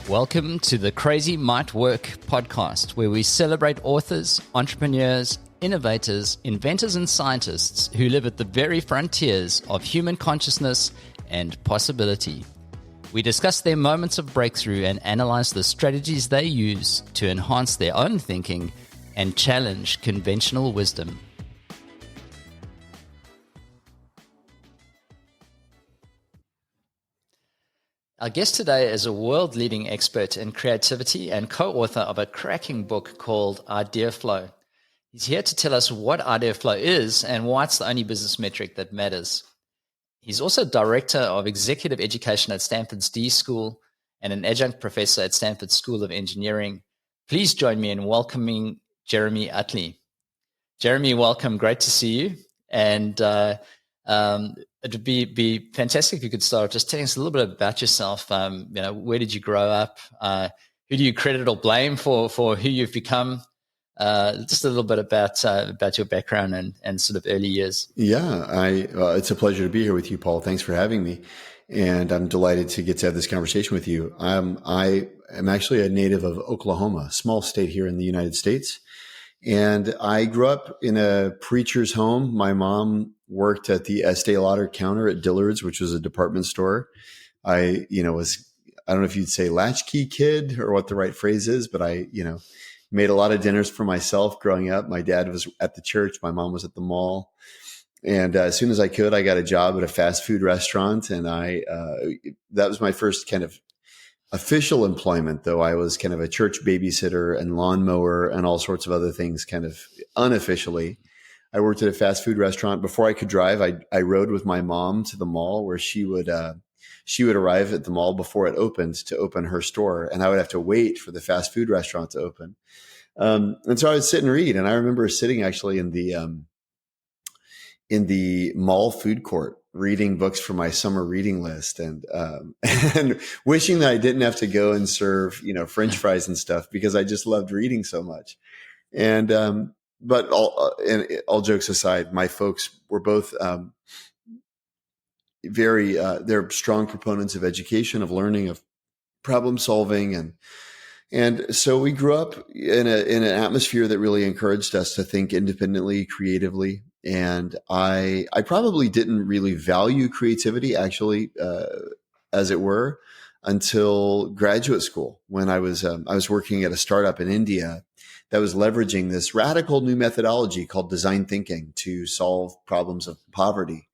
Welcome to the Crazy Might Work podcast, where we celebrate authors, entrepreneurs, innovators, inventors, and scientists who live at the very frontiers of human consciousness and possibility. We discuss their moments of breakthrough and analyze the strategies they use to enhance their own thinking and challenge conventional wisdom. Our guest today is a world-leading expert in creativity and co-author of a cracking book called Ideaflow. He's here to tell us what Ideaflow is and why it's the only business metric that matters. He's also director of executive education at Stanford's D.school and an adjunct professor at Stanford School of Engineering. Please join me in welcoming Jeremy Utley. Jeremy, welcome. Great to see you. And it would be fantastic if you could start just telling us a little bit about yourself. Where did you grow up? Who do you credit or blame for who you've become? Just a little bit about your background and sort of early years. Yeah, it's a pleasure to be here with you, Paul. Thanks for having me, and I'm delighted to get to have this conversation with you. I am actually a native of Oklahoma, a small state here in the United States, and I grew up in a preacher's home. My mom worked at the Estee Lauder counter at Dillard's, which was a department store. I don't know if you'd say latchkey kid or what the right phrase is, but I made a lot of dinners for myself growing up. My dad was at the church. My mom was at the mall. And as soon as I could, I got a job at a fast food restaurant. And that was my first kind of official employment, though I was kind of a church babysitter and lawnmower and all sorts of other things kind of unofficially. I worked at a fast food restaurant. Before I could drive, I rode with my mom to the mall where she would arrive at the mall before it opened to open her store. And I would have to wait for the fast food restaurant to open. And so I would sit and read. And I remember sitting actually in the mall food court, reading books for my summer reading list and wishing that I didn't have to go and serve, French fries and stuff because I just loved reading so much. And, but all jokes aside, my folks were both, they're strong proponents of education, of learning, of problem solving. And so we grew up in an atmosphere that really encouraged us to think independently, creatively. And I probably didn't really value creativity actually, as it were, until graduate school when I was working at a startup in India that was leveraging this radical new methodology called design thinking to solve problems of poverty.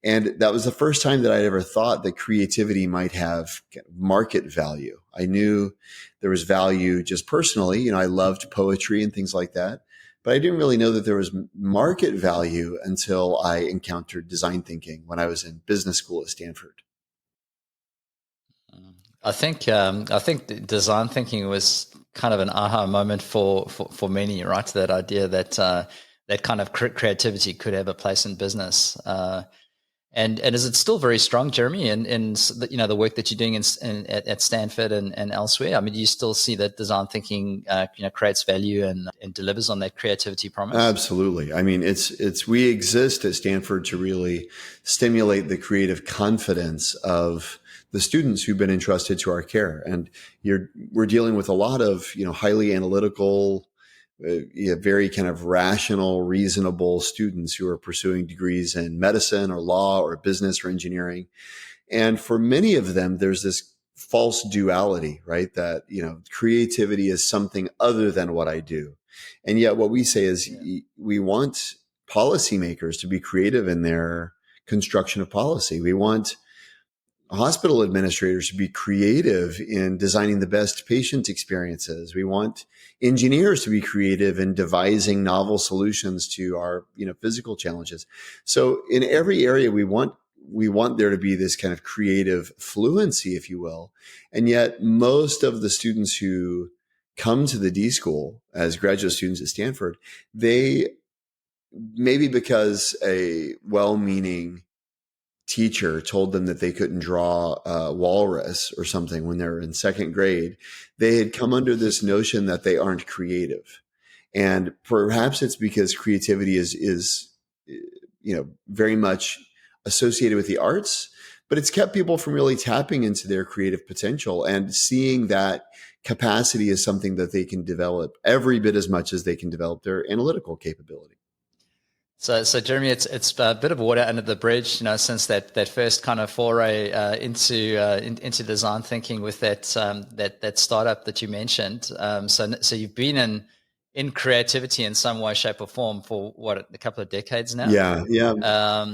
And that was the first time that I'd ever thought that creativity might have market value. I knew there was value just personally. I loved poetry and things like that, but I didn't really know that there was market value until I encountered design thinking when I was in business school at Stanford. I think design thinking was kind of an aha moment for many, right? That idea that that kind of creativity could have a place in business. And is it still very strong, Jeremy, in the work that you're doing at Stanford and elsewhere? I mean, do you still see that design thinking creates value and delivers on that creativity promise? Absolutely. I mean, we exist at Stanford to really stimulate the creative confidence of the students who've been entrusted to our care, and we're dealing with a lot of highly analytical, very kind of rational, reasonable students who are pursuing degrees in medicine or law or business or engineering. And for many of them, there's this false duality, right? That, creativity is something other than what I do. And yet what we say is we want policymakers to be creative in their construction of policy. We want hospital administrators to be creative in designing the best patient experiences. We want engineers to be creative in devising novel solutions to our, physical challenges. So in every area we want there to be this kind of creative fluency, if you will. And yet most of the students who come to the D.school as graduate students at Stanford, they maybe because a well-meaning teacher told them that they couldn't draw a walrus or something when they were in second grade, they had come under this notion that they aren't creative. And perhaps it's because creativity is very much associated with the arts, but it's kept people from really tapping into their creative potential and seeing that capacity is something that they can develop every bit as much as they can develop their analytical capability. So Jeremy, it's a bit of water under the bridge, since that first kind of foray into design thinking with that startup that you mentioned. So you've been in creativity in some way, shape, or form for a couple of decades now. Yeah.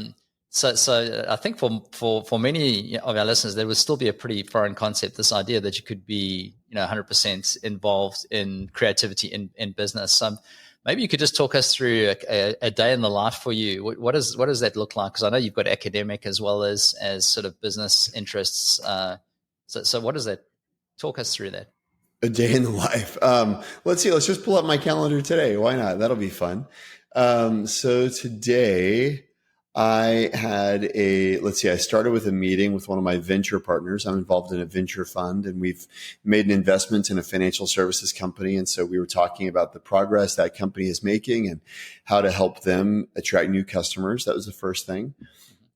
So I think for many of our listeners, there would still be a pretty foreign concept, this idea that you could be 100% involved in creativity in business. Maybe you could just talk us through a day in the life for you. What does that look like? Because I know you've got academic as well as sort of business interests. So what does that? Talk us through that. A day in the life. Let's see. Let's just pull up my calendar today. Why not? That'll be fun. So today I had I started with a meeting with one of my venture partners. I'm involved in a venture fund, and we've made an investment in a financial services company. And so we were talking about the progress that company is making and how to help them attract new customers. That was the first thing.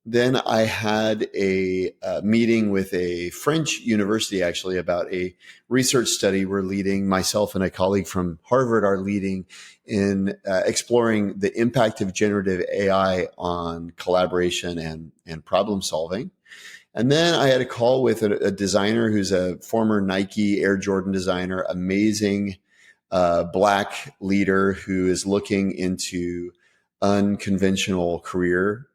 Then I had a meeting with a French university, actually, about a research study we're leading. Myself and a colleague from Harvard are leading in exploring the impact of generative AI on collaboration and problem solving. And then I had a call with a designer who's a former Nike Air Jordan designer, amazing Black leader who is looking into unconventional career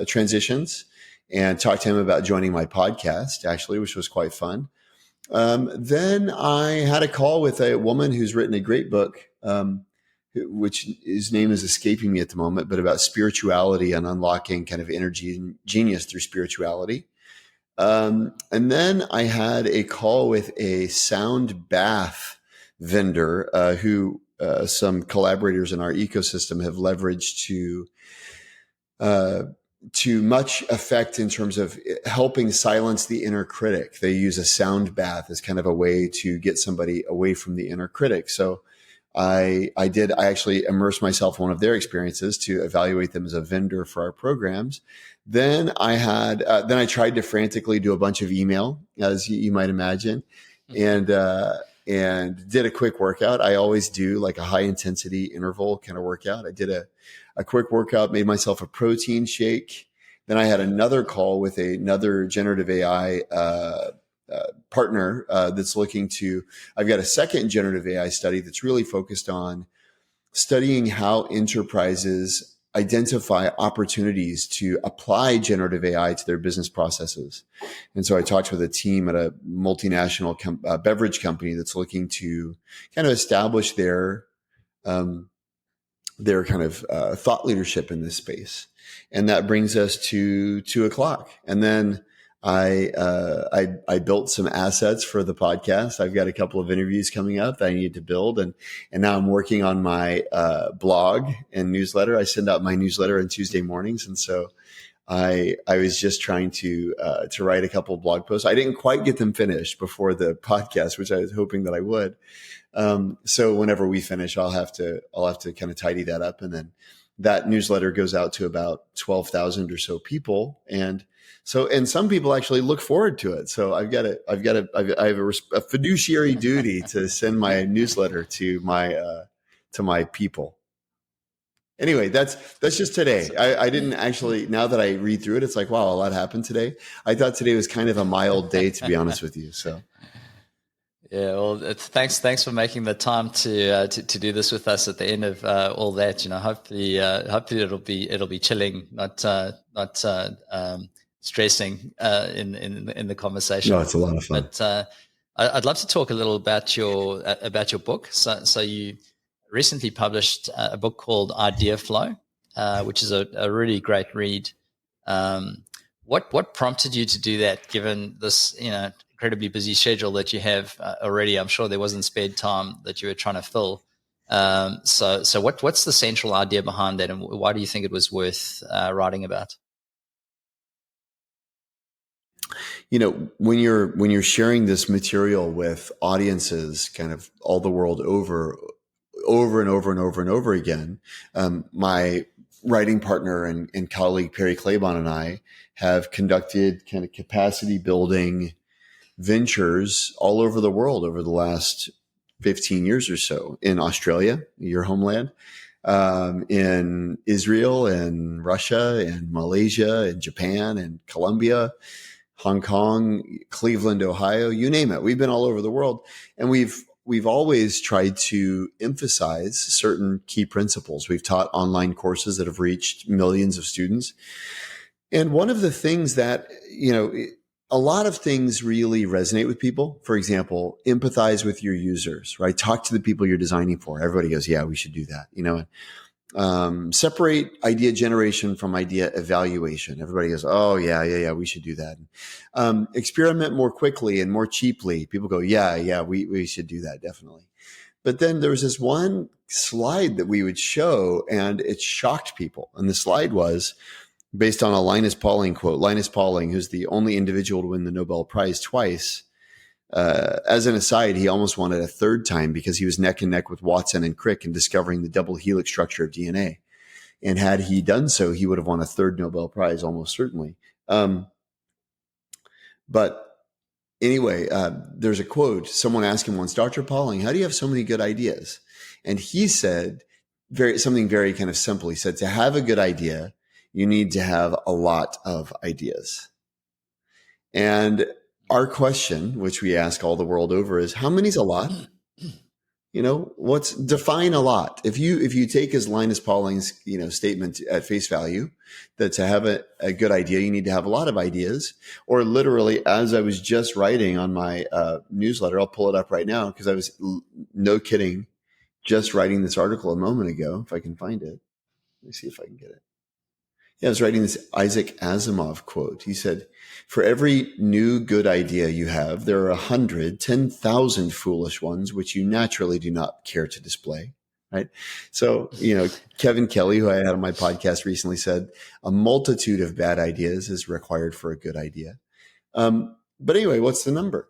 transitions, and talked to him about joining my podcast, actually, which was quite fun. Then I had a call with a woman who's written a great book, which his name is escaping me at the moment, but about spirituality and unlocking kind of energy and genius through spirituality. And then I had a call with a sound bath vendor who some collaborators in our ecosystem have leveraged to much effect in terms of helping silence the inner critic. They use a sound bath as kind of a way to get somebody away from the inner critic. So I actually immersed myself in one of their experiences to evaluate them as a vendor for our programs. Then I tried to frantically do a bunch of email, as you might imagine, and did a quick workout. I always do like a high intensity interval kind of workout. I did a quick workout, made myself a protein shake. Then I had another call with another generative AI partner that's looking to, I've got a second generative AI study that's really focused on studying how enterprises identify opportunities to apply generative AI to their business processes. And so I talked with a team at a multinational beverage company that's looking to kind of establish their kind of thought leadership in this space. And that brings us to 2:00. And then I built some assets for the podcast. I've got a couple of interviews coming up that I need to build. And now I'm working on my blog and newsletter. I send out my newsletter on Tuesday mornings. And so I was just trying to write a couple of blog posts. I didn't quite get them finished before the podcast, which I was hoping that I would. So whenever we finish, I'll have to kind of tidy that up. And then that newsletter goes out to about 12,000 or so people. And some people actually look forward to it. So I have a fiduciary duty to send my newsletter to my people. Anyway, that's just today. I didn't actually, now that I read through it, it's like, wow, a lot happened today. I thought today was kind of a mild day, to be honest with you. So. Yeah, well, thanks for making the time to do this with us at the end of all that. Hopefully it'll be chilling, not stressing in the conversation. No, it's a lot of fun. But I'd love to talk a little about your book. So you recently published a book called Ideaflow, which is a really great read. What prompted you to do that, given this incredibly busy schedule that you have already? I'm sure there wasn't spared time that you were trying to fill. So what's the central idea behind that, and why do you think it was worth writing about? When you're sharing this material with audiences kind of all the world over and over again, my writing partner and colleague Perry Claiborne and I have conducted kind of capacity building ventures all over the world over the last 15 years or so, in Australia, your homeland, in Israel and Russia and Malaysia and Japan and Colombia, Hong Kong, Cleveland, Ohio, you name it. We've been all over the world, and we've always tried to emphasize certain key principles. We've taught online courses that have reached millions of students. And one of the things that, a lot of things really resonate with people. For example, empathize with your users, right? Talk to the people you're designing for. Everybody goes, yeah, we should do that. Separate idea generation from idea evaluation. Everybody goes, oh yeah, we should do that. Experiment more quickly and more cheaply. People go, yeah, we should do that, definitely. But then there was this one slide that we would show, and it shocked people. And the slide was based on a Linus Pauling quote. Linus Pauling, who's the only individual to win the Nobel Prize twice. As an aside, he almost won it a third time because he was neck and neck with Watson and Crick in discovering the double helix structure of DNA. And had he done so, he would have won a third Nobel Prize, almost certainly. But anyway, there's a quote. Someone asked him once, Dr. Pauling, how do you have so many good ideas? And he said something very kind of simple. He said, to have a good idea, you need to have a lot of ideas. And our question, which we ask all the world over, is how many's a lot? Define a lot. If you take as Linus Pauling's, statement at face value, that to have a good idea, you need to have a lot of ideas, or literally, as I was just writing on my newsletter, I'll pull it up right now because I was, no kidding, just writing this article a moment ago. If I can find it, let me see if I can get it. Yeah, I was writing this Isaac Asimov quote. He said, for every new good idea you have, there are 10,000 foolish ones, which you naturally do not care to display, right? So, Kevin Kelly, who I had on my podcast recently, said a multitude of bad ideas is required for a good idea. But anyway, what's the number?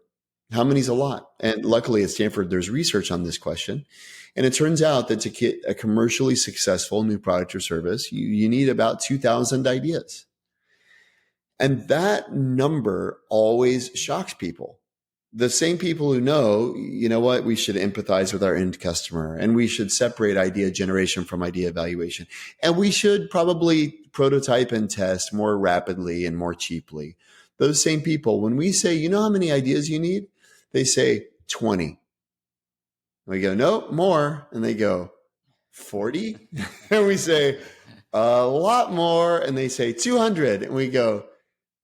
How many's a lot? And luckily at Stanford, there's research on this question. And it turns out that to get a commercially successful new product or service, you need about 2,000 ideas. And that number always shocks people. The same people who know, we should empathize with our end customer, and we should separate idea generation from idea evaluation. And we should probably prototype and test more rapidly and more cheaply. Those same people, when we say, how many ideas you need? They say 20. We go, no, more. And they go, 40? And we say, a lot more. And they say 200. And we go,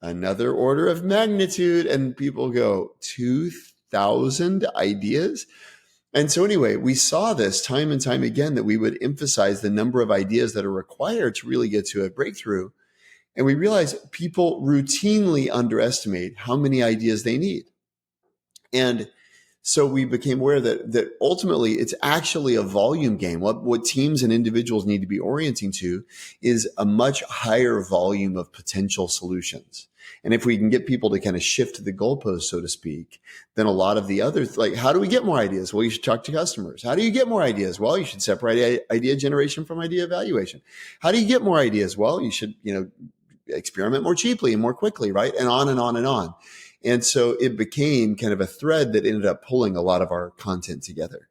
another order of magnitude. And people go, 2,000 ideas? And so anyway, we saw this time and time again, that we would emphasize the number of ideas that are required to really get to a breakthrough. And we realized people routinely underestimate how many ideas they need. And so we became aware that ultimately it's actually a volume game. What teams and individuals need to be orienting to is a much higher volume of potential solutions. And if we can get people to kind of shift the goalpost, so to speak, then a lot of the others, like, how do we get more ideas? Well, you should talk to customers. How do you get more ideas? Well, you should separate idea generation from idea evaluation. How do you get more ideas? Well, you should, experiment more cheaply and more quickly, right? And on and on and on. And so it became kind of a thread that ended up pulling a lot of our content together.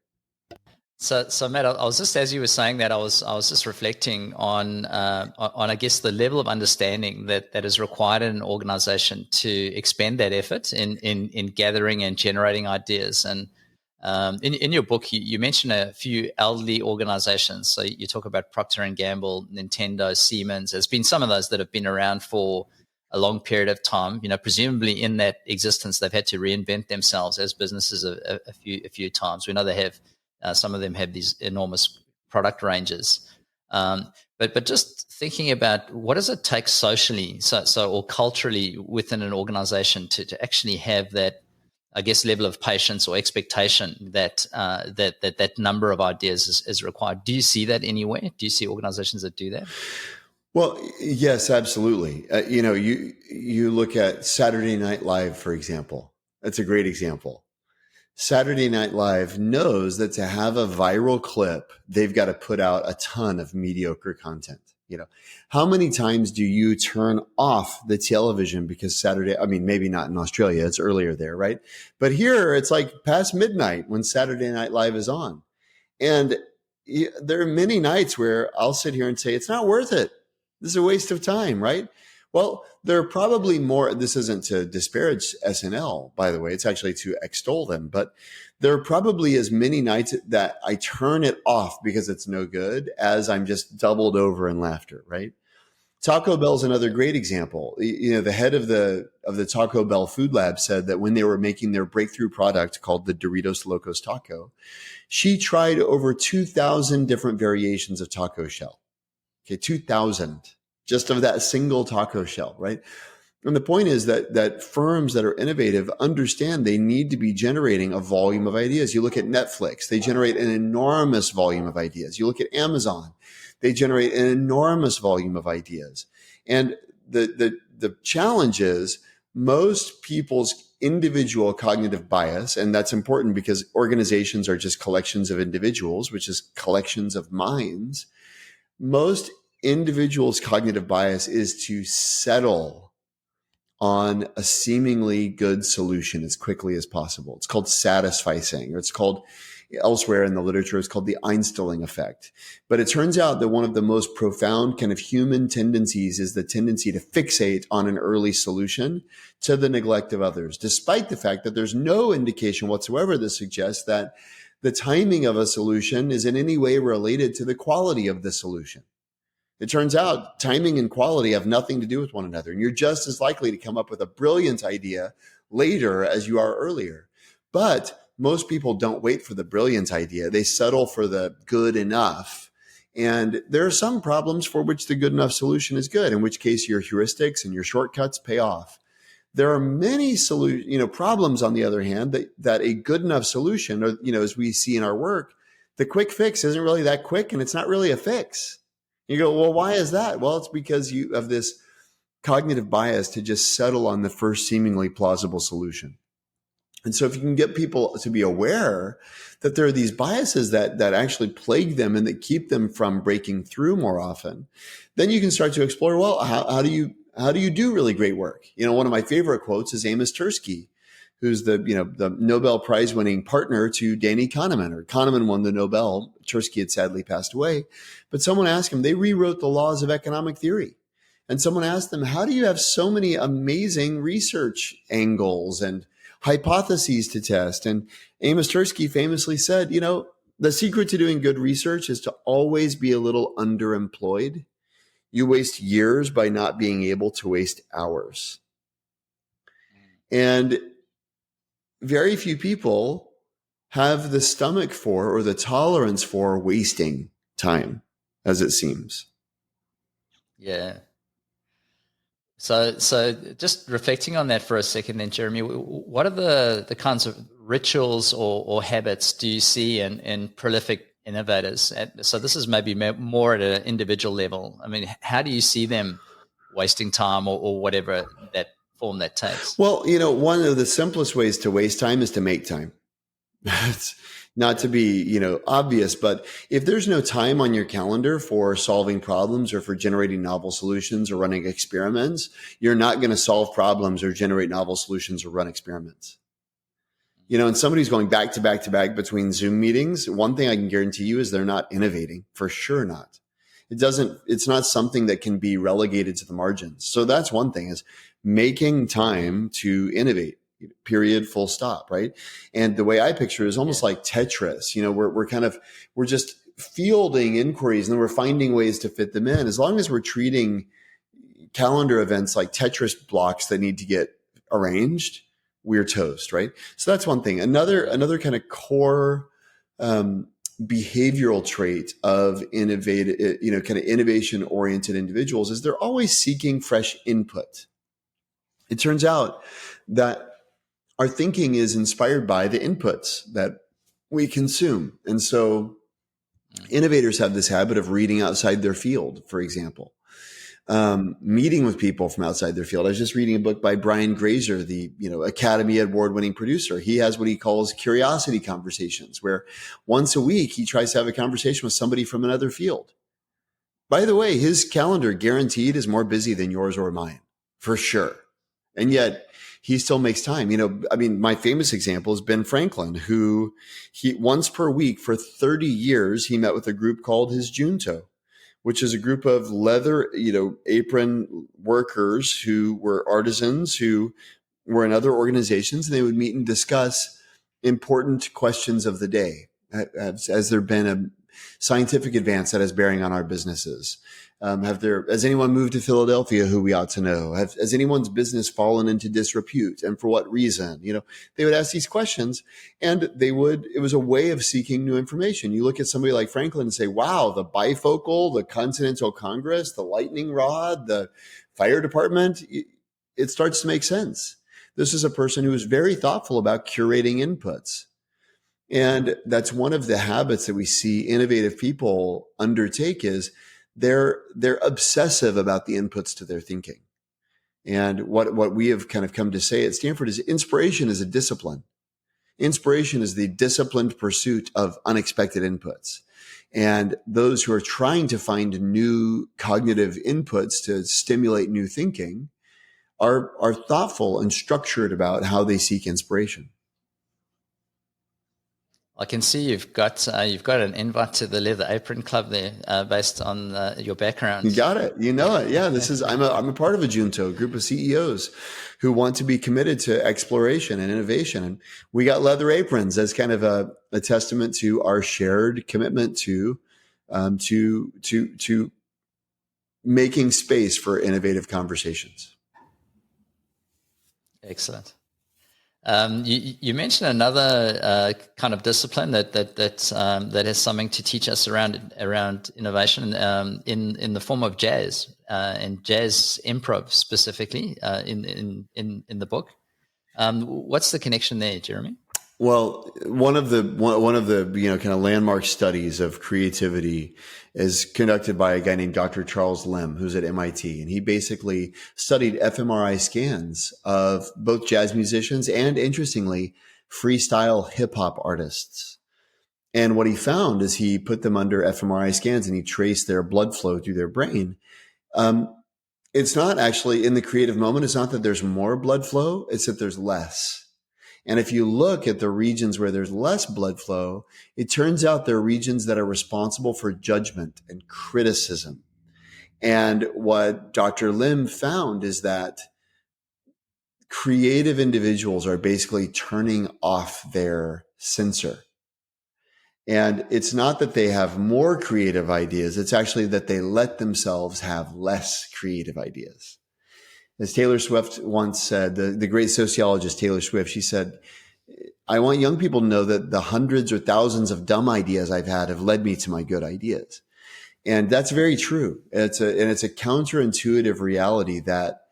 So Matt, I was just, as you were saying that, I was just reflecting on I guess the level of understanding that is required in an organization to expend that effort in gathering and generating ideas. And in your book, you mention a few elderly organizations. So you talk about Procter & Gamble, Nintendo, Siemens. There's been some of those that have been around for a long period of time. Presumably in that existence, they've had to reinvent themselves as businesses a few times. We know they have, some of them have these enormous product ranges. But just thinking about what does it take socially, or culturally within an organization to actually have that, I guess, level of patience or expectation that that number of ideas is required. Do you see that anywhere? Do you see organizations that do that? Well, yes, absolutely. You look at Saturday Night Live, for example. That's a great example. Saturday Night Live knows that to have a viral clip, they've got to put out a ton of mediocre content. How many times do you turn off the television because Saturday, I mean, maybe not in Australia, it's earlier there, right? But here it's like past midnight when Saturday Night Live is on. And there are many nights where I'll sit here and say, it's not worth it. This is a waste of time, right? Well, there are probably more, this isn't to disparage SNL, by the way, it's actually to extol them, but there are probably as many nights that I turn it off because it's no good as I'm just doubled over in laughter, right? Taco Bell is another great example. The head of the Taco Bell food lab said that when they were making their breakthrough product called the Doritos Locos Taco, she tried over 2,000 different variations of taco shell. Okay, 2,000 just of that single taco shell, right? And the point is that firms that are innovative understand they need to be generating a volume of ideas. You look at Netflix, they generate an enormous volume of ideas. You look at Amazon, they generate an enormous volume of ideas. And the challenge is most people's individual cognitive bias, and that's important because organizations are just collections of individuals, which is collections of minds. Most individuals' cognitive bias is to settle on a seemingly good solution as quickly as possible. It's called satisficing, or it's called elsewhere in the literature, it's called the Einstellung effect. But it turns out that one of the most profound kind of human tendencies is the tendency to fixate on an early solution to the neglect of others, despite the fact that there's no indication whatsoever that suggests that the timing of a solution is in any way related to the quality of the solution. It turns out timing and quality have nothing to do with one another. And you're just as likely to come up with a brilliant idea later as you are earlier. But most people don't wait for the brilliant idea. They settle for the good enough. And there are some problems for which the good enough solution is good, in which case your heuristics and your shortcuts pay off. There are many problems, on the other hand, that a good enough solution, or, as we see in our work, the quick fix isn't really that quick and it's not really a fix. You go, well, why is that? Well, it's because you have this cognitive bias to just settle on the first seemingly plausible solution. And so if you can get people to be aware that there are these biases that actually plague them and that keep them from breaking through more often, then you can start to explore, well, how do you do really great work? One of my favorite quotes is Amos Tversky, who's the Nobel Prize winning partner to Danny Kahneman. Kahneman won the Nobel. Tversky had sadly passed away. But someone asked him, they rewrote the laws of economic theory. And someone asked them, how do you have so many amazing research angles and hypotheses to test? And Amos Tversky famously said, the secret to doing good research is to always be a little underemployed. You waste years by not being able to waste hours. And very few people have the stomach for or the tolerance for wasting time, as it seems. Yeah. So just reflecting on that for a second then, Jeremy, what are the kinds of rituals or habits do you see in prolific innovators? So this is maybe more at an individual level. I mean, how do you see them wasting time or whatever that form that takes? Well, one of the simplest ways to waste time is to make time. It's not to be, obvious, but if there's no time on your calendar for solving problems or for generating novel solutions or running experiments, you're not going to solve problems or generate novel solutions or run experiments. And somebody's going back to back to back between Zoom meetings. One thing I can guarantee you is they're not innovating, for sure not. It's not something that can be relegated to the margins. So that's one thing, is making time to innovate. Period, full stop, right? And the way I picture it is almost like Tetris. We're just fielding inquiries and then we're finding ways to fit them in. As long as we're treating calendar events like Tetris blocks that need to get arranged, we're toast, right? So that's one thing. Another kind of core behavioral trait of innovative, kind of innovation oriented individuals is they're always seeking fresh input. It turns out that our thinking is inspired by the inputs that we consume. And so innovators have this habit of reading outside their field, for example, meeting with people from outside their field. I was just reading a book by Brian Grazer, the Academy Award-winning producer. He has what he calls curiosity conversations, where once a week he tries to have a conversation with somebody from another field. By the way, his calendar guaranteed is more busy than yours or mine, for sure. And yet he still makes time. My famous example is Ben Franklin, who he once per week for 30 years, he met with a group called his Junto, which is a group of leather, apron workers who were artisans who were in other organizations, and they would meet and discuss important questions of the day. Has there been a scientific advance that has bearing on our businesses? Has anyone moved to Philadelphia who we ought to know? Has anyone's business fallen into disrepute, and for what reason? They would ask these questions, and it was a way of seeking new information. You look at somebody like Franklin and say, wow, the bifocal, the Continental Congress, the lightning rod, the fire department, it starts to make sense. This is a person who is very thoughtful about curating inputs. And that's one of the habits that we see innovative people undertake is they're obsessive about the inputs to their thinking. And what we have kind of come to say at Stanford is inspiration is a discipline. Inspiration is the disciplined pursuit of unexpected inputs. And those who are trying to find new cognitive inputs to stimulate new thinking are thoughtful and structured about how they seek inspiration. I can see you've got an invite to the Leather Apron Club there, based on your background. You got it. You know it. Yeah, I'm a part of a Junto, a group of CEOs who want to be committed to exploration and innovation, and we got leather aprons as kind of a testament to our shared commitment to making space for innovative conversations. Excellent. You mentioned another kind of discipline that has something to teach us around innovation in the form of jazz and jazz improv specifically in the book. What's the connection there, Jeremy? Well, one of the kind of landmark studies of creativity is conducted by a guy named Dr. Charles Lim, who's at MIT, and he basically studied fMRI scans of both jazz musicians and, interestingly, freestyle hip hop artists. And what he found is he put them under fMRI scans and he traced their blood flow through their brain. It's not actually in the creative moment. It's not that there's more blood flow. It's that there's less. And if you look at the regions where there's less blood flow, it turns out they're regions that are responsible for judgment and criticism. And what Dr. Lim found is that creative individuals are basically turning off their sensor. And it's not that they have more creative ideas. It's actually that they let themselves have less creative ideas. As Taylor Swift once said, the great sociologist Taylor Swift, she said, I want young people to know that the hundreds or thousands of dumb ideas I've had have led me to my good ideas. And that's very true. It's a counterintuitive reality that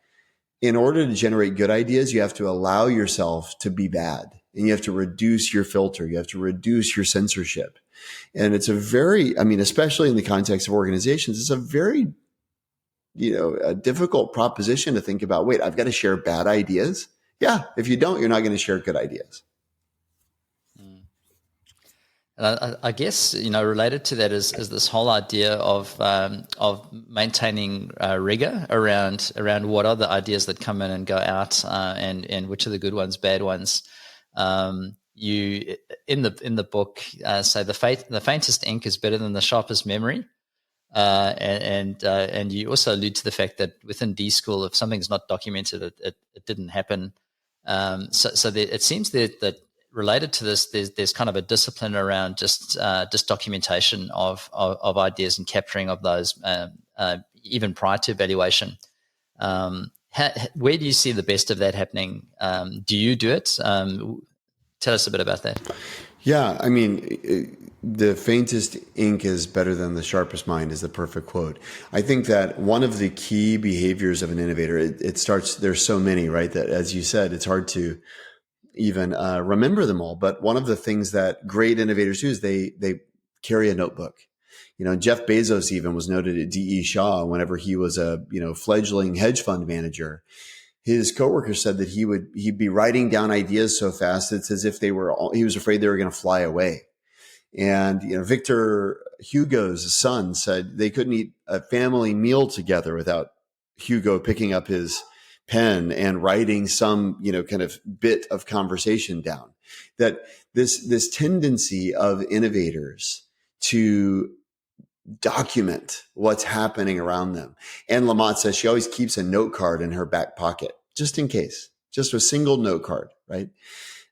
in order to generate good ideas, you have to allow yourself to be bad. And you have to reduce your filter. You have to reduce your censorship. And it's especially in the context of organizations, it's a very a difficult proposition to think about. Wait, I've got to share bad ideas. Yeah. If you don't, you're not going to share good ideas. And I guess, related to that is this whole idea of maintaining rigor around what are the ideas that come in and go out, and which are the good ones, bad ones. You in the book say the faintest ink is better than the sharpest memory. And you also allude to the fact that within D.school, if something's not documented, it didn't happen. So it seems that related to this, there's kind of a discipline around just documentation of ideas and capturing of those, even prior to evaluation. Where do you see the best of that happening? Do you do it? Tell us a bit about that. Yeah, the faintest ink is better than the sharpest mind is the perfect quote. I think that one of the key behaviors of an innovator, it starts, there's so many, right? That as you said, it's hard to even remember them all. But one of the things that great innovators do is they carry a notebook. Jeff Bezos even was noted at D.E. Shaw whenever he was a, fledgling hedge fund manager. His coworkers said that he'd be writing down ideas so fast, it's as if he was afraid they were going to fly away. And, Victor Hugo's son said they couldn't eat a family meal together without Hugo picking up his pen and writing some, kind of bit of conversation down. That this tendency of innovators to document what's happening around them. And Lamont says she always keeps a note card in her back pocket, just in case, just a single note card, right?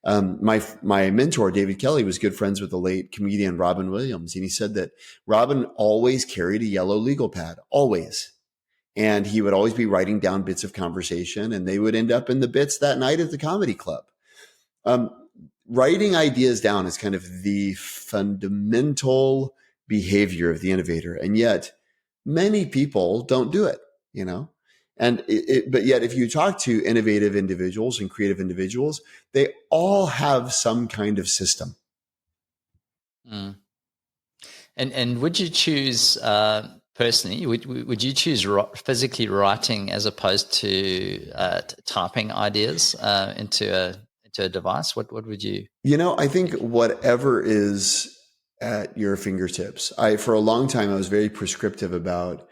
My mentor, David Kelly, was good friends with the late comedian Robin Williams. And he said that Robin always carried a yellow legal pad, always. And he would always be writing down bits of conversation, and they would end up in the bits that night at the comedy club. Writing ideas down is kind of the fundamental behavior of the innovator. And yet many people don't do it, but yet if you talk to innovative individuals and creative individuals, they all have some kind of system. Mm. And would you choose, personally, would you choose physically writing as opposed to typing ideas into a device? What would you? I think whatever is at your fingertips. For a long time, I was very prescriptive about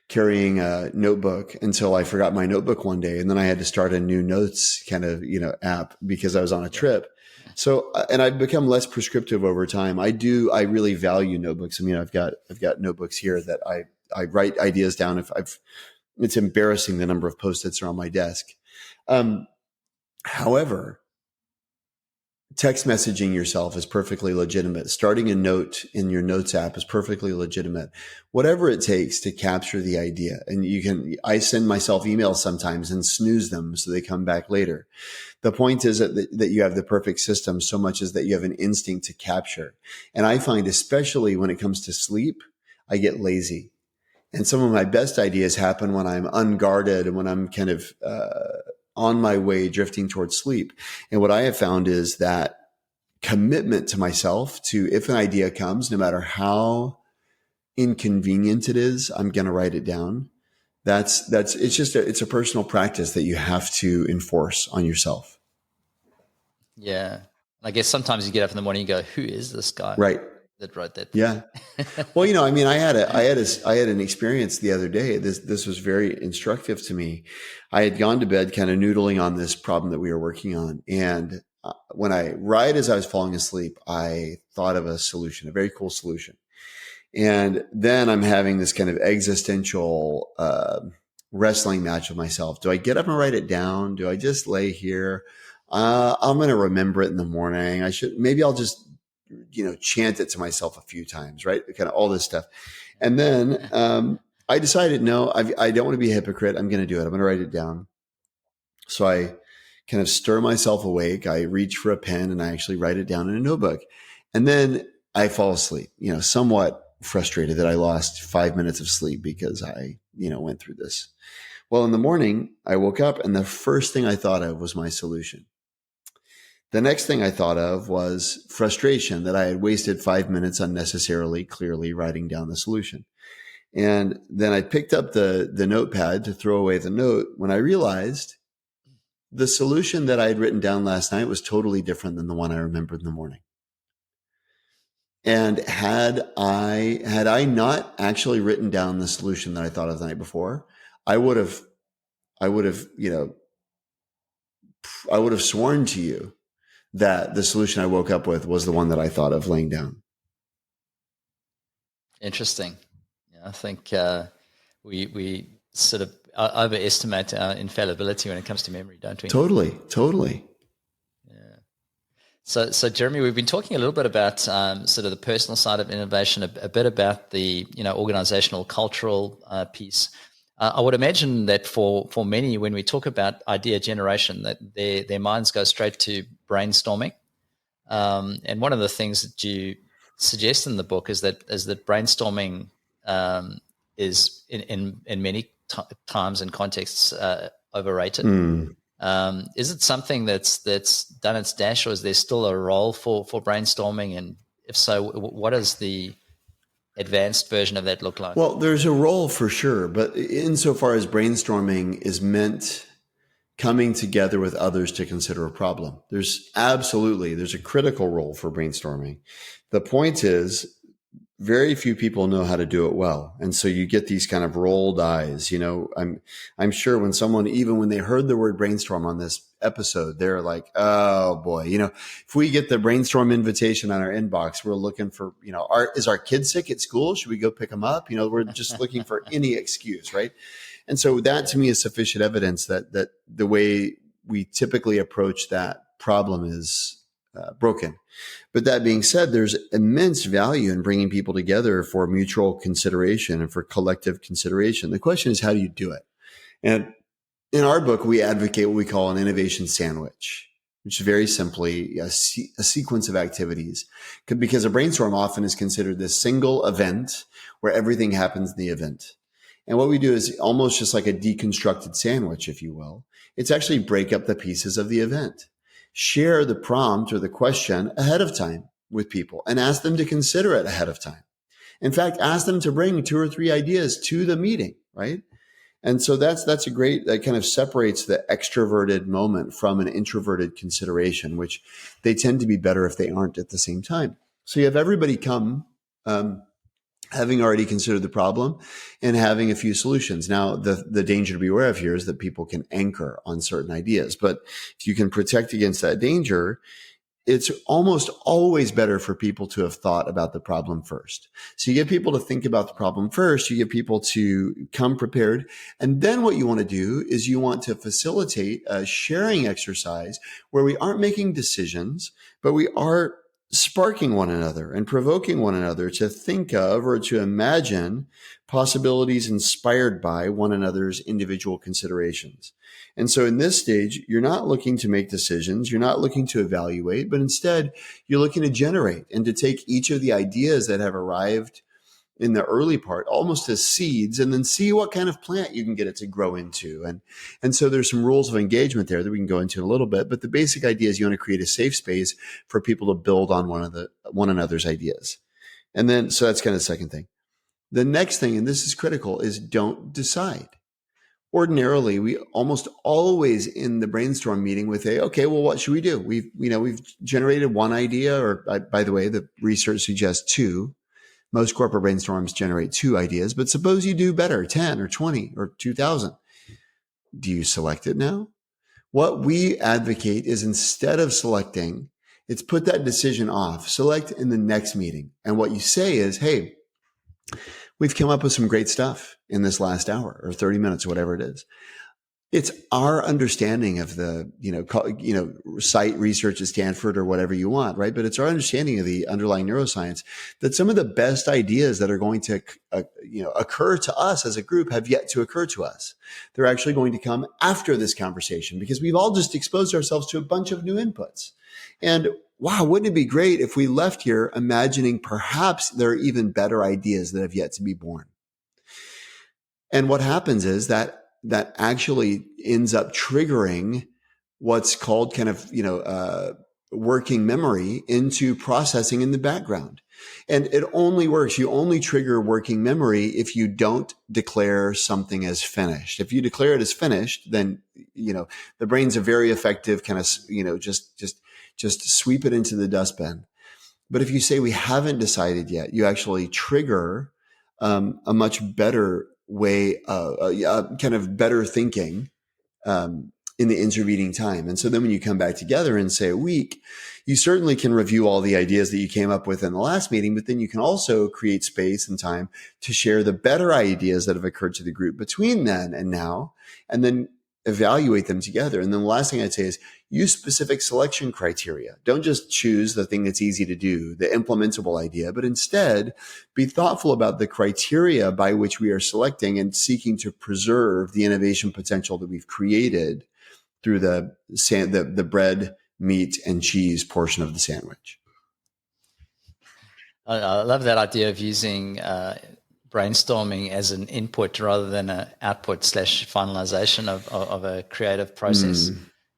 carrying a notebook until I forgot my notebook one day. And then I had to start a new notes kind of, app because I was on a trip. So, and I've become less prescriptive over time. I really value notebooks. I mean, I've got notebooks here that I write ideas down. It's embarrassing the number of Post-its are on my desk. However, text messaging yourself is perfectly legitimate. Starting a note in your notes app is perfectly legitimate. Whatever it takes to capture the idea. And I send myself emails sometimes and snooze them so they come back later. The point is that you have the perfect system so much as that you have an instinct to capture. And I find, especially when it comes to sleep, I get lazy. And some of my best ideas happen when I'm unguarded and when I'm kind of, on my way drifting towards sleep. And what I have found is that commitment to myself to, if an idea comes, no matter how inconvenient it is, I'm going to write it down. It's a personal practice that you have to enforce on yourself. Yeah. I guess sometimes you get up in the morning and go, who is this guy? Right. That wrote that. Yeah. Well, I mean, I had an experience the other day. This was very instructive to me. I had gone to bed kind of noodling on this problem that we were working on. And right as I was falling asleep, I thought of a solution, a very cool solution. And then I'm having this kind of existential, wrestling match with myself. Do I get up and write it down? Do I just lay here? I'm going to remember it in the morning. Maybe I'll just, chant it to myself a few times, right? Kind of all this stuff. And then I decided, no, I don't want to be a hypocrite. I'm going to do it. I'm going to write it down. So I kind of stir myself awake. I reach for a pen and I actually write it down in a notebook. And then I fall asleep, somewhat frustrated that I lost 5 minutes of sleep because I, went through this. Well, in the morning, I woke up and the first thing I thought of was my solution. The next thing I thought of was frustration that I had wasted 5 minutes unnecessarily, clearly writing down the solution. And then I picked up the notepad to throw away the note when I realized the solution that I had written down last night was totally different than the one I remembered in the morning. And had I not actually written down the solution that I thought of the night before, I would have sworn to you that the solution I woke up with was the one that I thought of laying down. Interesting. Yeah, I think we sort of overestimate our infallibility when it comes to memory, don't we? Totally. Yeah. So Jeremy, we've been talking a little bit about sort of the personal side of innovation, a bit about the organizational, cultural piece. I would imagine that for many, when we talk about idea generation, that their minds go straight to brainstorming. And one of the things that you suggest in the book is that brainstorming is in many times and contexts overrated. Is it something that's done its dash, or is there still a role for brainstorming? And if so, what does the advanced version of that look like? Well, there's a role for sure, but insofar as brainstorming is meant coming together with others to consider a problem, there's a critical role for brainstorming. The point is, very few people know how to do it well. And so you get these kind of rolled eyes. I'm sure when someone, even when they heard the word brainstorm on this episode, they're like, oh boy, if we get the brainstorm invitation on our inbox, we're looking for, is our kid sick at school? Should we go pick them up? We're just looking for any excuse, right? And so that to me is sufficient evidence that the way we typically approach that problem is broken. But that being said, there's immense value in bringing people together for mutual consideration and for collective consideration. The question is, how do you do it? And in our book, we advocate what we call an innovation sandwich, which is very simply a sequence of activities. Because a brainstorm often is considered this single event where everything happens in the event. And what we do is almost just like a deconstructed sandwich, if you will. It's actually break up the pieces of the event. Share the prompt or the question ahead of time with people and ask them to consider it ahead of time. In fact, ask them to bring 2 or 3 ideas to the meeting, right? And so that's a great, that kind of separates the extroverted moment from an introverted consideration, which they tend to be better if they aren't at the same time. So you have everybody come, having already considered the problem and having a few solutions. Now, the danger to be aware of here is that people can anchor on certain ideas. But if you can protect against that danger, it's almost always better for people to have thought about the problem first. So you get people to think about the problem first. You get people to come prepared. And then what you want to do is you want to facilitate a sharing exercise where we aren't making decisions, but we are sparking one another and provoking one another to think of or to imagine possibilities inspired by one another's individual considerations. And so in this stage, you're not looking to make decisions. You're not looking to evaluate, but instead you're looking to generate and to take each of the ideas that have arrived in the early part, almost as seeds, and then see what kind of plant you can get it to grow into. And so there's some rules of engagement there that we can go into in a little bit, but the basic idea is you want to create a safe space for people to build on one another's ideas. And then, so that's kind of the second thing. The next thing, and this is critical, is don't decide. Ordinarily, we almost always in the brainstorm meeting would say, okay, well, what should we do? We've generated one idea, or by the way, the research suggests 2. Most corporate brainstorms generate 2 ideas, but suppose you do better, 10 or 20 or 2,000. Do you select it now? What we advocate is instead of selecting, it's put that decision off, select in the next meeting. And what you say is, hey, we've come up with some great stuff in this last hour or 30 minutes, whatever it is. It's our understanding of the, site research at Stanford or whatever you want, right? But it's our understanding of the underlying neuroscience that some of the best ideas that are going to, occur to us as a group have yet to occur to us. They're actually going to come after this conversation because we've all just exposed ourselves to a bunch of new inputs. And wow, wouldn't it be great if we left here imagining perhaps there are even better ideas that have yet to be born? And what happens is that actually ends up triggering what's called kind of, working memory into processing in the background. And it only works. You only trigger working memory if you don't declare something as finished. If you declare it as finished, then, the brain's a very effective kind of, just sweep it into the dustbin. But if you say we haven't decided yet, you actually trigger a much better way, kind of better thinking in the intervening time. And so then when you come back together in, say, a week, you certainly can review all the ideas that you came up with in the last meeting, but then you can also create space and time to share the better ideas that have occurred to the group between then and now, and then evaluate them together. And then the last thing I'd say is use specific selection criteria. Don't just choose the thing that's easy to do, the implementable idea, but instead be thoughtful about the criteria by which we are selecting and seeking to preserve the innovation potential that we've created through the bread, meat, and cheese portion of the sandwich. I love that idea of using brainstorming as an input rather than an output / finalization of a creative process.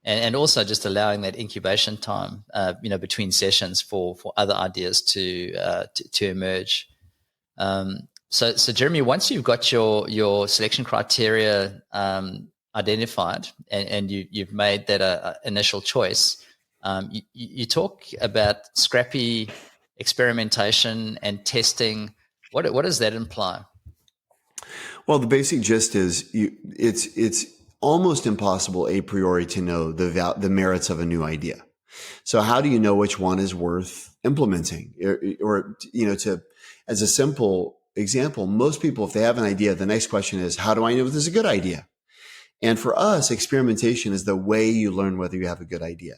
And also just allowing that incubation time, between sessions for other ideas to emerge. So Jeremy, once you've got your selection criteria identified and you've made that initial choice, you talk about scrappy experimentation and testing What does that imply? Well, the basic gist is it's almost impossible a priori to know the merits of a new idea. So how do you know which one is worth implementing? Or as a simple example, most people, if they have an idea, the next question is, how do I know if this is a good idea? And for us, experimentation is the way you learn whether you have a good idea.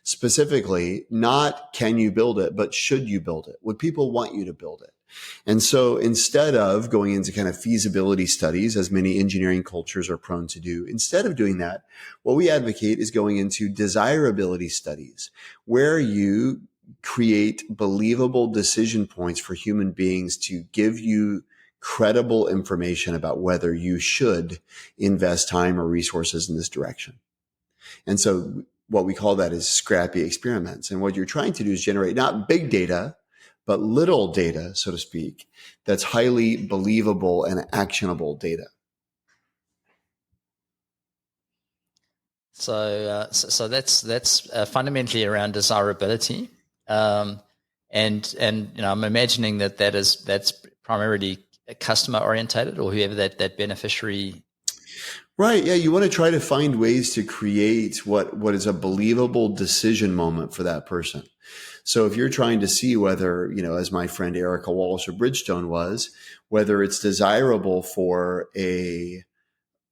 Specifically, not can you build it, but should you build it? Would people want you to build it? And so instead of going into kind of feasibility studies, as many engineering cultures are prone to do, instead of doing that, what we advocate is going into desirability studies, where you create believable decision points for human beings to give you credible information about whether you should invest time or resources in this direction. And so what we call that is scrappy experiments. And what you're trying to do is generate not big data, but little data, so to speak, that's highly believable and actionable data. So that's fundamentally around desirability, and I'm imagining that's primarily customer orientated, or whoever that beneficiary. Right. Yeah. You want to try to find ways to create what is a believable decision moment for that person. So if you're trying to see whether, as my friend Erica Walsh of Bridgestone was, whether it's desirable for a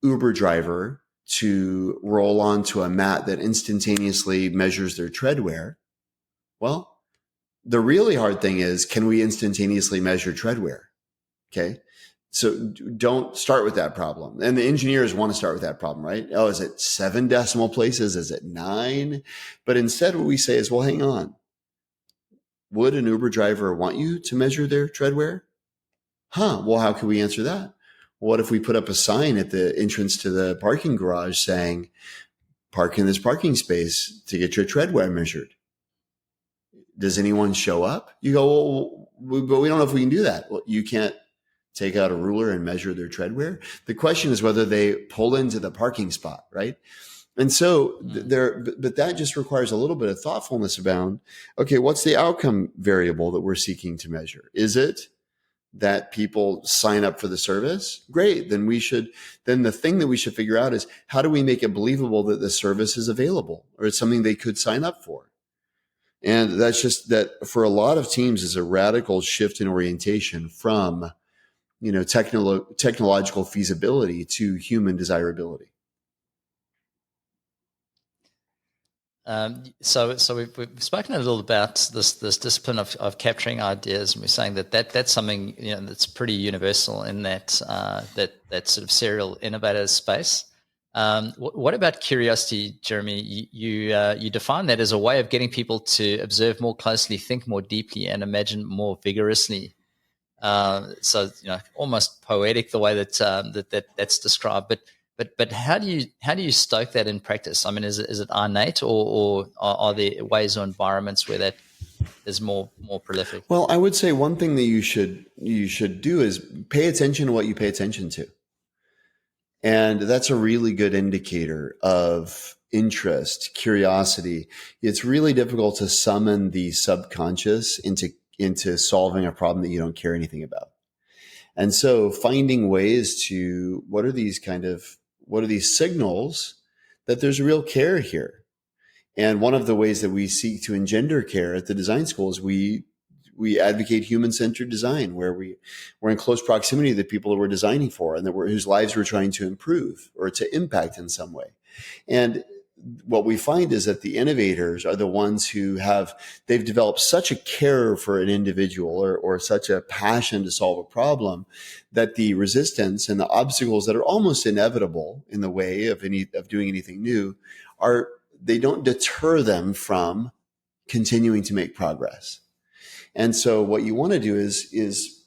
Uber driver to roll onto a mat that instantaneously measures their tread wear, well, the really hard thing is, can we instantaneously measure tread wear? Okay. So don't start with that problem. And the engineers want to start with that problem, right? Oh, is it 7 decimal places? Is it 9? But instead what we say is, well, hang on. Would an Uber driver want you to measure their tread wear? Well, how can we answer that? What if we put up a sign at the entrance to the parking garage saying, park in this parking space to get your tread wear measured? Does anyone show up? You go, well, but we don't know if we can do that. Well, you can't take out a ruler and measure their tread wear. The question is whether they pull into the parking spot, right? And so but that just requires a little bit of thoughtfulness about, okay, what's the outcome variable that we're seeking to measure? Is it that people sign up for the service? Great. Then the thing that we should figure out is, how do we make it believable that the service is available or it's something they could sign up for? And that's just that for a lot of teams is a radical shift in orientation from, technological feasibility to human desirability. So we've spoken a little about this discipline of capturing ideas, and we're saying that's something that's pretty universal in that sort of serial innovator space. What about curiosity, Jeremy? You define that as a way of getting people to observe more closely, think more deeply, and imagine more vigorously. So almost poetic the way that's described, but how do you stoke that in practice? I mean, is it innate, or are there ways or environments where that is more prolific? Well, I would say one thing that you should do is pay attention to what you pay attention to, and that's a really good indicator of interest, curiosity. It's really difficult to summon the subconscious into solving a problem that you don't care anything about. And so finding ways to, what are these signals that there's real care here? And one of the ways that we seek to engender care at the design school is we advocate human-centered design, where we're in close proximity to the people that we're designing for and whose lives we're trying to improve or to impact in some way. And what we find is that the innovators are the ones who they've developed such a care for an individual or such a passion to solve a problem that the resistance and the obstacles that are almost inevitable in the way of doing anything new they don't deter them from continuing to make progress. And so what you want to do is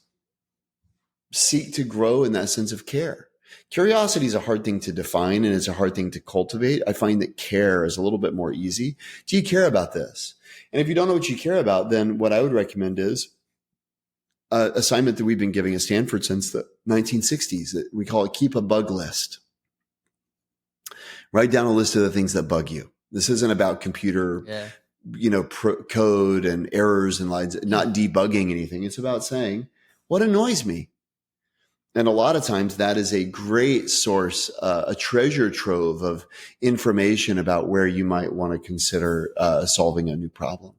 seek to grow in that sense of care. Curiosity is a hard thing to define, and it's a hard thing to cultivate. I find that care is a little bit more easy. Do you care about this? And if you don't know what you care about, then what I would recommend is an assignment that we've been giving at Stanford since the 1960s that we call it Keep a Bug List. Write down a list of the things that bug you. This isn't about computer, code and errors and lines, not debugging anything. It's about saying, What annoys me? And a lot of times that is a great source, a treasure trove of information about where you might want to consider solving a new problem.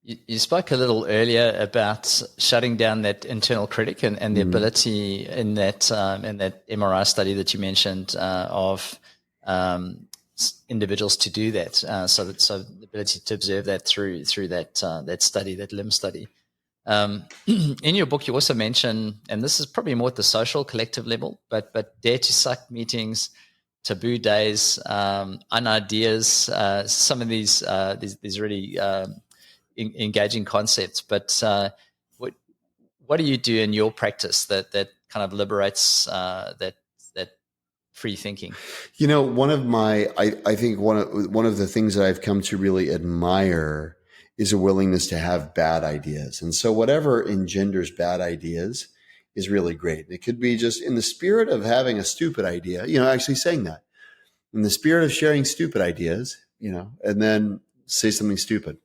You spoke a little earlier about shutting down that internal critic and the ability in that MRI study that you mentioned of individuals to do that. So the ability to observe that through that study, that limb study. In your book, you also mention, and this is probably more at the social collective level, but dare to suck meetings, taboo days, unideas, some of these really engaging concepts. But what do you do in your practice that kind of liberates that free thinking? You know, I think one of the things that I've come to really admire is a willingness to have bad ideas. And so whatever engenders bad ideas is really great. It could be just in the spirit of having a stupid idea, actually saying that in the spirit of sharing stupid ideas, and then say something stupid.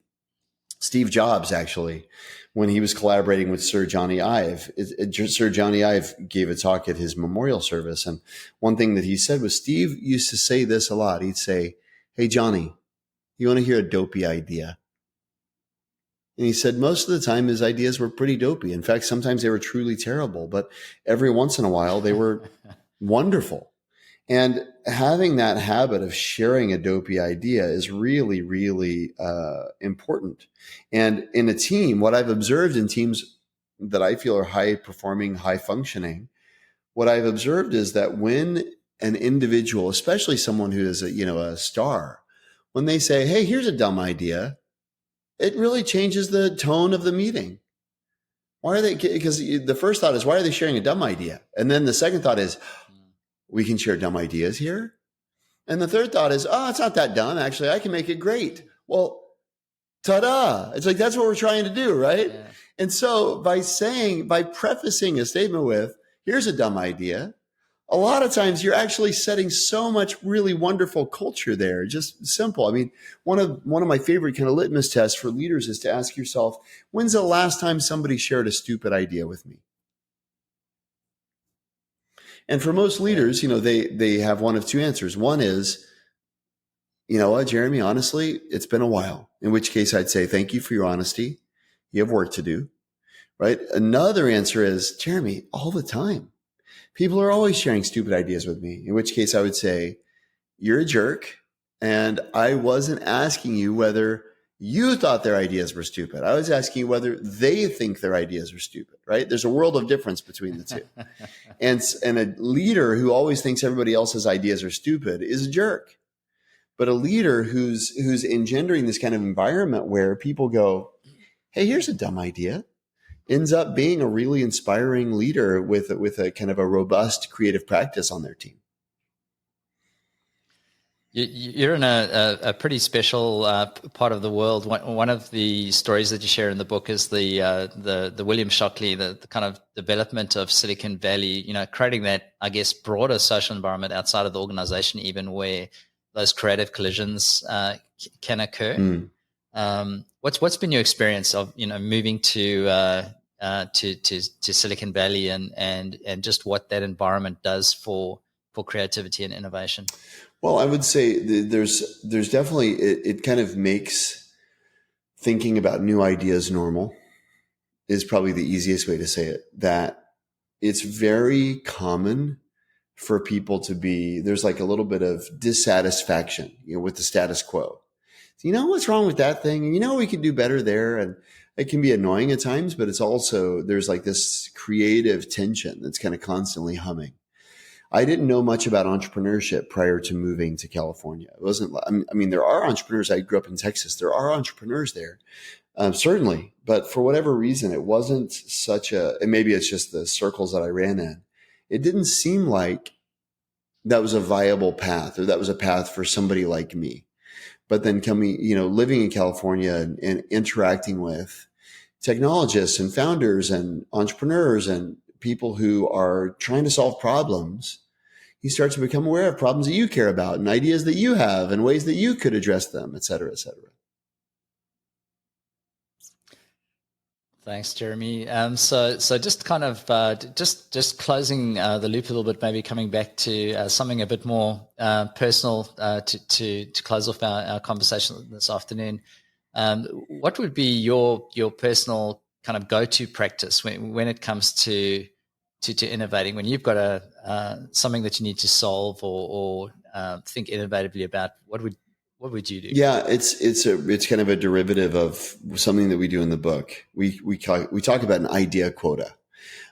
Steve Jobs, actually, when he was collaborating with Sir Johnny Ive, Sir Johnny Ive gave a talk at his memorial service. And one thing that he said was, Steve used to say this a lot. He'd say, "Hey, Johnny, you want to hear a dopey idea?" And he said most of the time his ideas were pretty dopey. In fact, sometimes they were truly terrible, but every once in a while they were wonderful. And having that habit of sharing a dopey idea is really, really important. And in a team, what I've observed in teams that I feel are high performing, high functioning, what I've observed is that when an individual, especially someone who is a star, when they say, "Hey, here's a dumb idea," it really changes the tone of the meeting. Why are they? Because the first thought is, why are they sharing a dumb idea? And then the second thought is, we can share dumb ideas here. And the third thought is, oh, it's not that dumb. Actually, I can make it great. Well, ta-da. It's like, that's what we're trying to do, right? Yeah. And so by prefacing a statement with, here's a dumb idea, a lot of times you're actually setting so much really wonderful culture there. Just simple. I mean, one of my favorite kind of litmus tests for leaders is to ask yourself, when's the last time somebody shared a stupid idea with me? And for most leaders, they have one of two answers. One is, you know what, Jeremy, honestly, it's been a while. In which case I'd say, thank you for your honesty. You have work to do, right? Another answer is, Jeremy, all the time. People are always sharing stupid ideas with me. In which case I would say, you're a jerk. And I wasn't asking you whether you thought their ideas were stupid. I was asking you whether they think their ideas are stupid, right? There's a world of difference between the two. And a leader who always thinks everybody else's ideas are stupid is a jerk. But a leader who's engendering this kind of environment where people go, hey, here's a dumb idea, ends up being a really inspiring leader with a kind of a robust creative practice on their team. You're in a pretty special part of the world. One of the stories that you share in the book is the William Shockley, the kind of development of Silicon Valley, creating that, I guess, broader social environment outside of the organization, even where those creative collisions can occur. What's been your experience of moving to Silicon Valley and just what that environment does for creativity and innovation? Well, I would say there's definitely, it kind of makes thinking about new ideas normal is probably the easiest way to say it, that it's very common for people to be, there's like a little bit of dissatisfaction, with the status quo. So, what's wrong with that thing? We could do better there. And it can be annoying at times, but it's also, there's like this creative tension that's kind of constantly humming. I didn't know much about entrepreneurship prior to moving to California. It wasn't, there are entrepreneurs. I grew up in Texas. There are entrepreneurs there, certainly. But for whatever reason, it wasn't and maybe it's just the circles that I ran in. It didn't seem like that was a viable path, or that was a path for somebody like me. But then living in California and interacting with technologists and founders and entrepreneurs and people who are trying to solve problems, you start to become aware of problems that you care about and ideas that you have and ways that you could address them, et cetera, et cetera. Thanks, Jeremy. So just kind of just closing the loop a little bit, maybe coming back to something a bit more personal to close off our conversation this afternoon. What would be your personal kind of go-to practice when it comes to innovating? When you've got something that you need to solve or think innovatively about, what would you do? Yeah, it's kind of a derivative of something that we do in the book. We talk about an idea quota.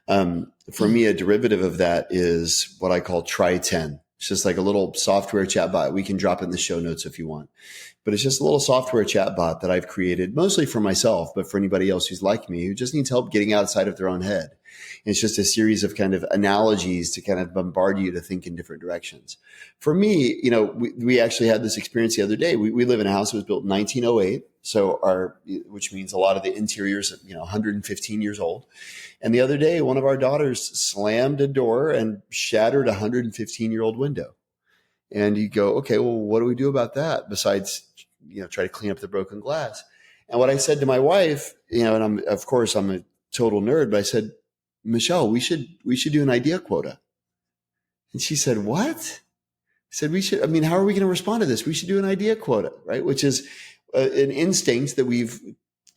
For me, a derivative of that is what I call try 10. It's just like a little software chatbot. We can drop it in the show notes if you want. But it's just a little software chatbot that I've created mostly for myself, but for anybody else who's like me, who just needs help getting outside of their own head. And it's just a series of kind of analogies to kind of bombard you to think in different directions. For me, we actually had this experience the other day. We live in a house that was built in 1908. So which means a lot of the interiors, 115 years old. And the other day, one of our daughters slammed a door and shattered a 115-year-old window. And you go, okay, well, what do we do about that besides, try to clean up the broken glass? And what I said to my wife, and I'm a total nerd, but I said, Michelle, we should do an idea quota. And she said, what? I said, how are we going to respond to this? We should do an idea quota, right? Which is an instinct that we've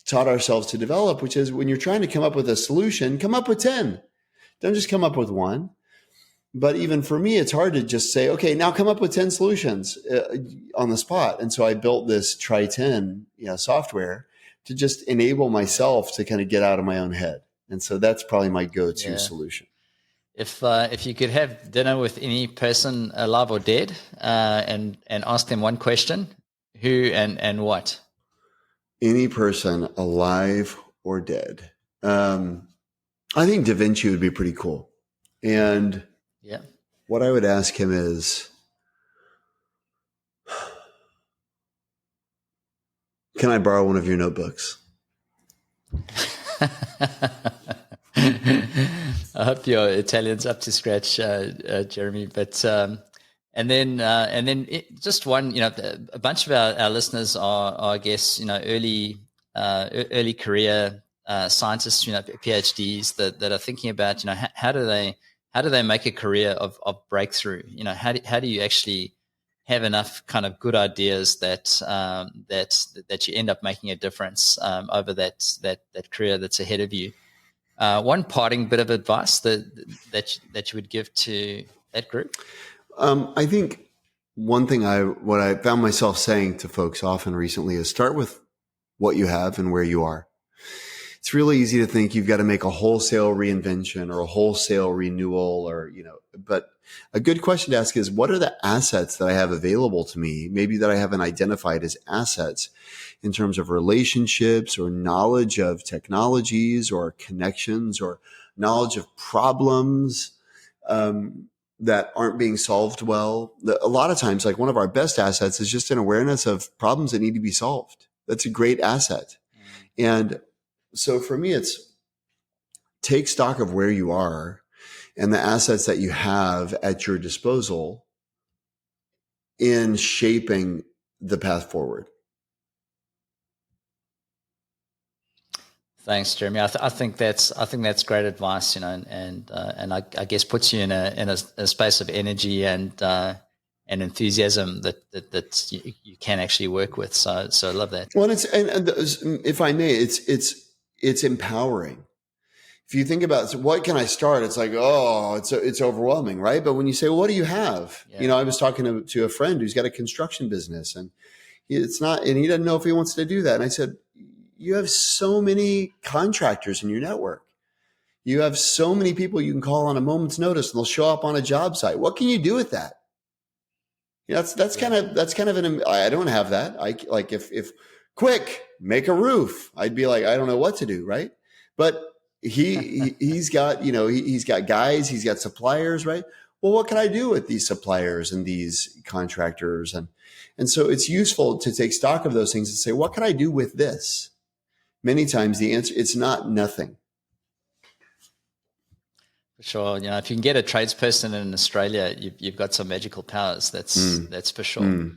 taught ourselves to develop, which is when you're trying to come up with a solution, come up with 10. Don't just come up with one. But even for me, it's hard to just say, okay, now come up with 10 solutions on the spot. And so I built this try 10 software to just enable myself to kind of get out of my own head. And so that's probably my go-to solution. If you could have dinner with any person, alive or dead, and ask them one question, who and what? Any person, alive or dead. I think Da Vinci would be pretty cool. And what I would ask him is, can I borrow one of your notebooks? I hope your Italian's up to scratch, Jeremy. But and then just one, a bunch of our listeners are I guess, early career scientists, PhDs that are thinking about, how do they make a career of breakthrough? How do you actually have enough kind of good ideas that you end up making a difference over that career that's ahead of you? One parting bit of advice that you would give to that group? I think one thing what I found myself saying to folks often recently is start with what you have and where you are. It's really easy to think you've got to make a wholesale reinvention or a wholesale renewal but a good question to ask is, what are the assets that I have available to me? Maybe that I haven't identified as assets in terms of relationships or knowledge of technologies or connections or knowledge of problems that aren't being solved well. A lot of times, like one of our best assets is just an awareness of problems that need to be solved. That's a great asset. And so for me, it's take stock of where you are and the assets that you have at your disposal in shaping the path forward. Thanks, Jeremy. I think that's great advice, and I guess puts you in a space of energy and enthusiasm that you can actually work with. So I love that. Well, and if I may, it's empowering. If you think about what can I start, it's like, it's overwhelming, right? But when you say, well, what do you have? Yeah. I was talking to a friend who's got a construction business, and he doesn't know if he wants to do that. And I said, you have so many contractors in your network. You have so many people you can call on a moment's notice, and they'll show up on a job site. What can you do with that? That's kind of I don't have that. If quick, make a roof, I'd be like, I don't know what to do, right? But he's got he's got guys, he's got suppliers, right? Well, what can I do with these suppliers and these contractors? And so it's useful to take stock of those things and say, what can I do with this? Many times the answer, it's not nothing. For sure. If you can get a tradesperson in Australia, you've got some magical powers. That's for sure.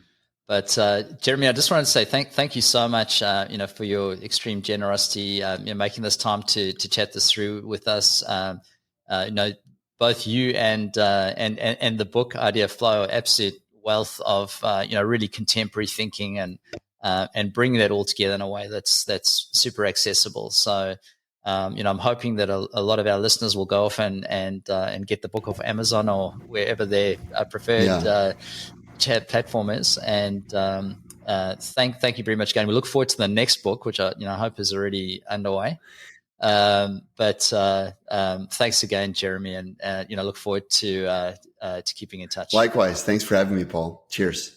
But Jeremy, I just wanted to say thank you so much, for your extreme generosity, making this time to chat this through with us. Both you and the book Ideaflow are absolute wealth of really contemporary thinking and bringing that all together in a way that's super accessible. So I'm hoping that a lot of our listeners will go off and get the book off Amazon or wherever their preferred chat platform is. And thank you very much again. We look forward to the next book, which I hope is already underway. But thanks again, Jeremy, and look forward to keeping in touch. Likewise. Thanks for having me, Paul. Cheers.